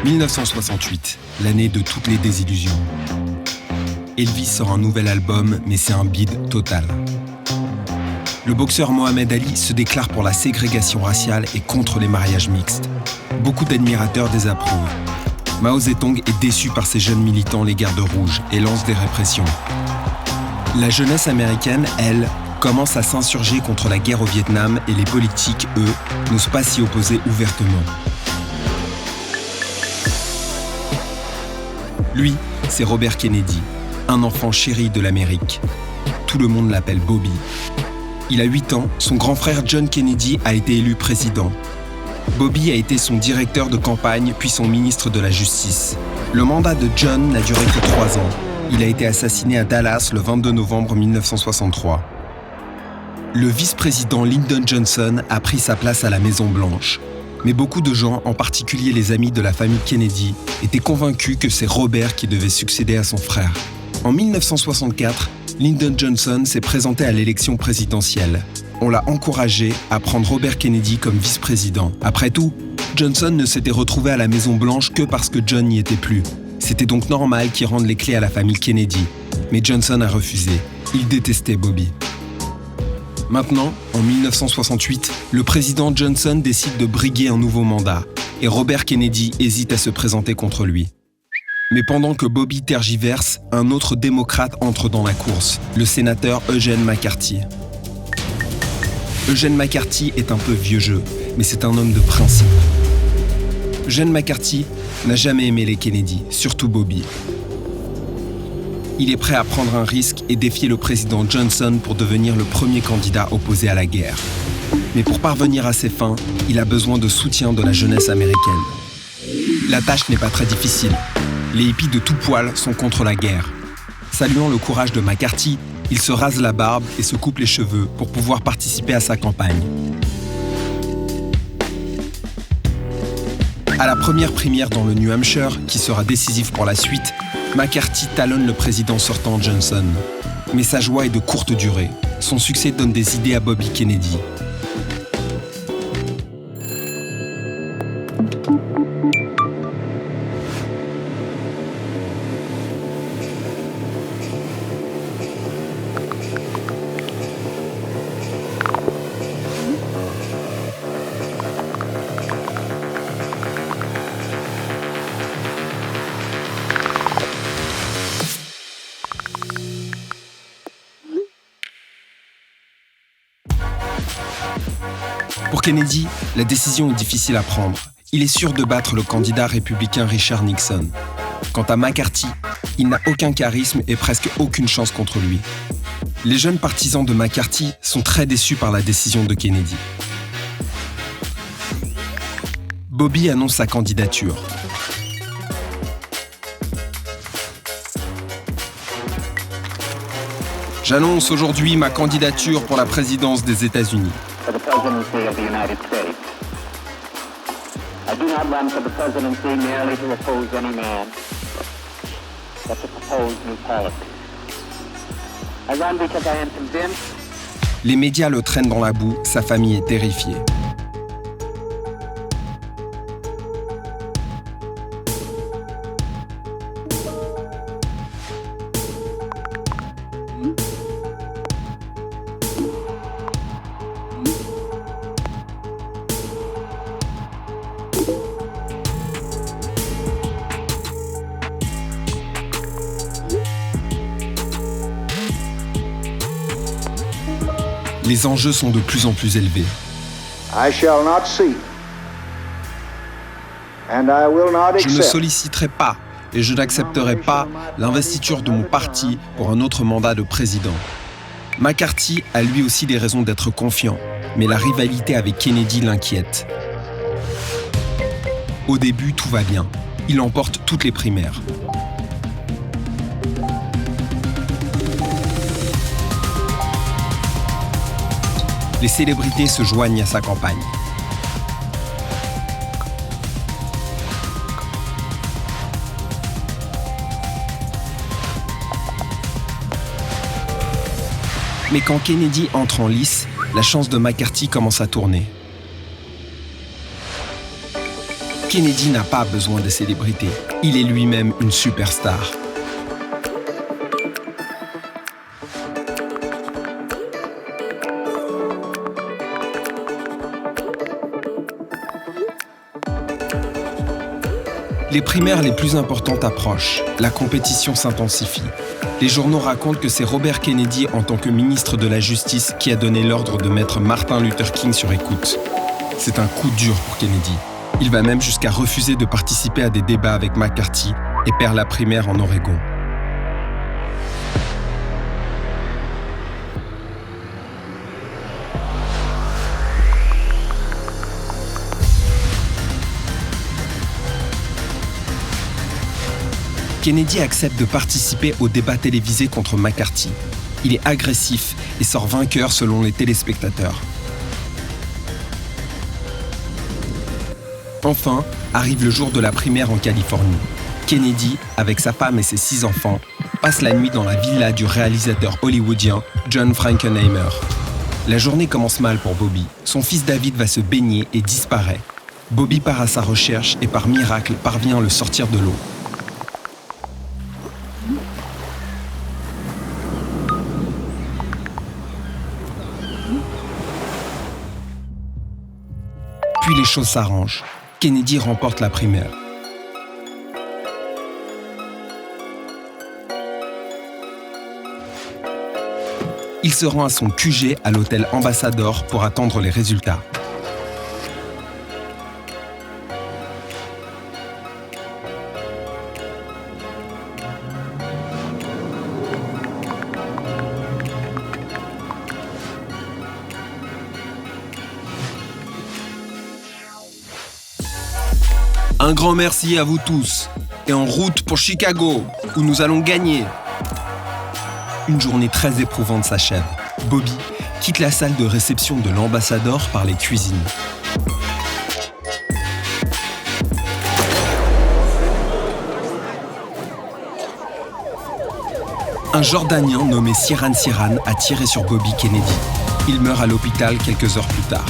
1968, l'année de toutes les désillusions. Elvis sort un nouvel album, mais c'est un bide total. Le boxeur Mohamed Ali se déclare pour la ségrégation raciale et contre les mariages mixtes. Beaucoup d'admirateurs désapprouvent. Mao Zedong est déçu par ses jeunes militants les gardes rouges et lance des répressions. La jeunesse américaine, elle, commence à s'insurger contre la guerre au Vietnam et les politiques, eux, n'osent pas s'y opposer ouvertement. Lui, c'est Robert Kennedy, un enfant chéri de l'Amérique. Tout le monde l'appelle Bobby. Il a 8 ans, son grand frère John Kennedy a été élu président. Bobby a été son directeur de campagne puis son ministre de la Justice. Le mandat de John n'a duré que 3 ans. Il a été assassiné à Dallas le 22 novembre 1963. Le vice-président Lyndon Johnson a pris sa place à la Maison-Blanche. Mais beaucoup de gens, en particulier les amis de la famille Kennedy, étaient convaincus que c'est Robert qui devait succéder à son frère. En 1964, Lyndon Johnson s'est présenté à l'élection présidentielle. On l'a encouragé à prendre Robert Kennedy comme vice-président. Après tout, Johnson ne s'était retrouvé à la Maison-Blanche que parce que John n'y était plus. C'était donc normal qu'il rende les clés à la famille Kennedy. Mais Johnson a refusé. Il détestait Bobby. Maintenant, en 1968, le président Johnson décide de briguer un nouveau mandat et Robert Kennedy hésite à se présenter contre lui. Mais pendant que Bobby tergiverse, un autre démocrate entre dans la course, le sénateur Eugene McCarthy. Eugene McCarthy est un peu vieux jeu, mais c'est un homme de principe. Eugene McCarthy n'a jamais aimé les Kennedy, surtout Bobby. Il est prêt à prendre un risque et défier le président Johnson pour devenir le premier candidat opposé à la guerre. Mais pour parvenir à ses fins, il a besoin de soutien de la jeunesse américaine. La tâche n'est pas très difficile. Les hippies de tout poil sont contre la guerre. Saluant le courage de McCarthy, il se rase la barbe et se coupe les cheveux pour pouvoir participer à sa campagne. À la première primaire dans le New Hampshire, qui sera décisive pour la suite, McCarthy talonne le président sortant Johnson. Mais sa joie est de courte durée. Son succès donne des idées à Bobby Kennedy. Pour Kennedy, la décision est difficile à prendre. Il est sûr de battre le candidat républicain Richard Nixon. Quant à McCarthy, il n'a aucun charisme et presque aucune chance contre lui. Les jeunes partisans de McCarthy sont très déçus par la décision de Kennedy. Bobby annonce sa candidature. J'annonce aujourd'hui ma candidature pour la présidence des États-Unis. For the presidency of the United States. I do not run for the presidency merely to oppose any man, but to propose new policies. I run because I am convinced. Les médias le traînent dans la boue, sa famille est terrifiée. Les enjeux sont de plus en plus élevés. I shall not seek, and I will not Je ne accept. solliciterai pas et je n'accepterai pas l'investiture de mon parti pour un autre mandat de président. McCarthy a lui aussi des raisons d'être confiant, mais la rivalité avec Kennedy l'inquiète. Au début, tout va bien. Il emporte toutes les primaires. Les célébrités se joignent à sa campagne. Mais quand Kennedy entre en lice, la chance de McCarthy commence à tourner. Kennedy n'a pas besoin des célébrités. Il est lui-même une superstar. Les primaires les plus importantes approchent. La compétition s'intensifie. Les journaux racontent que c'est Robert Kennedy, en tant que ministre de la Justice, qui a donné l'ordre de mettre Martin Luther King sur écoute. C'est un coup dur pour Kennedy. Il va même jusqu'à refuser de participer à des débats avec McCarthy et perd la primaire en Oregon. Kennedy accepte de participer au débat télévisé contre McCarthy. Il est agressif et sort vainqueur selon les téléspectateurs. Enfin, arrive le jour de la primaire en Californie. Kennedy, avec sa femme et ses 6 enfants, passe la nuit dans la villa du réalisateur hollywoodien John Frankenheimer. La journée commence mal pour Bobby. Son fils David va se baigner et disparaît. Bobby part à sa recherche et par miracle parvient à le sortir de l'eau. Puis les choses s'arrangent. Kennedy remporte la primaire. Il se rend à son QG à l'hôtel Ambassador pour attendre les résultats. Un grand merci à vous tous et en route pour Chicago, où nous allons gagner. Une journée très éprouvante s'achève. Bobby quitte la salle de réception de l'Ambassador par les cuisines. Un Jordanien nommé Sirhan Sirhan a tiré sur Bobby Kennedy. Il meurt à l'hôpital quelques heures plus tard.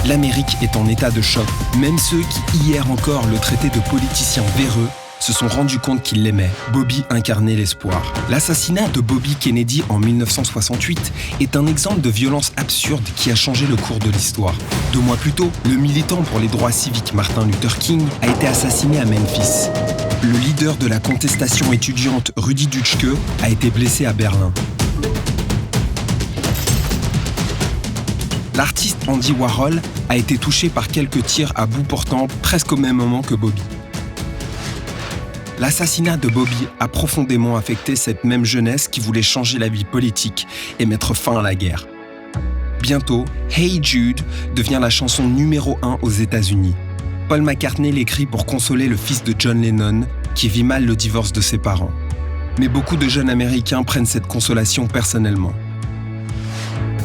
L'Amérique est en état de choc. Même ceux qui, hier encore, le traitaient de politicien véreux, se sont rendus compte qu'il l'aimait. Bobby incarnait l'espoir. L'assassinat de Bobby Kennedy en 1968 est un exemple de violence absurde qui a changé le cours de l'histoire. 2 mois plus tôt, le militant pour les droits civiques Martin Luther King a été assassiné à Memphis. Le leader de la contestation étudiante Rudi Dutschke a été blessé à Berlin. L'artiste Andy Warhol a été touché par quelques tirs à bout portant presque au même moment que Bobby. L'assassinat de Bobby a profondément affecté cette même jeunesse qui voulait changer la vie politique et mettre fin à la guerre. Bientôt, Hey Jude devient la chanson numéro 1 aux États-Unis. Paul McCartney l'écrit pour consoler le fils de John Lennon, qui vit mal le divorce de ses parents. Mais beaucoup de jeunes Américains prennent cette consolation personnellement.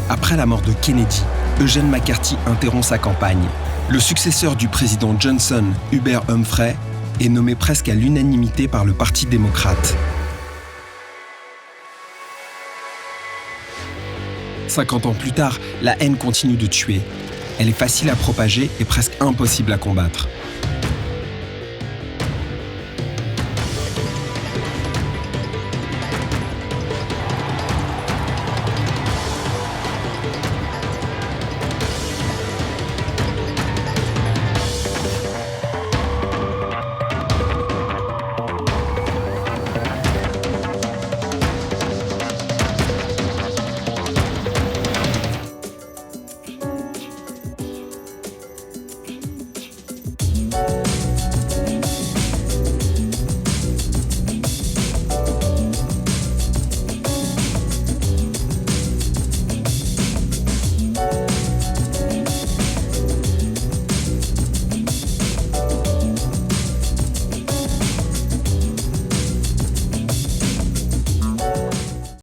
Après la mort de Kennedy, Eugene McCarthy interrompt sa campagne. Le successeur du président Johnson, Hubert Humphrey, est nommé presque à l'unanimité par le Parti démocrate. 50 ans plus tard, la haine continue de tuer. Elle est facile à propager et presque impossible à combattre.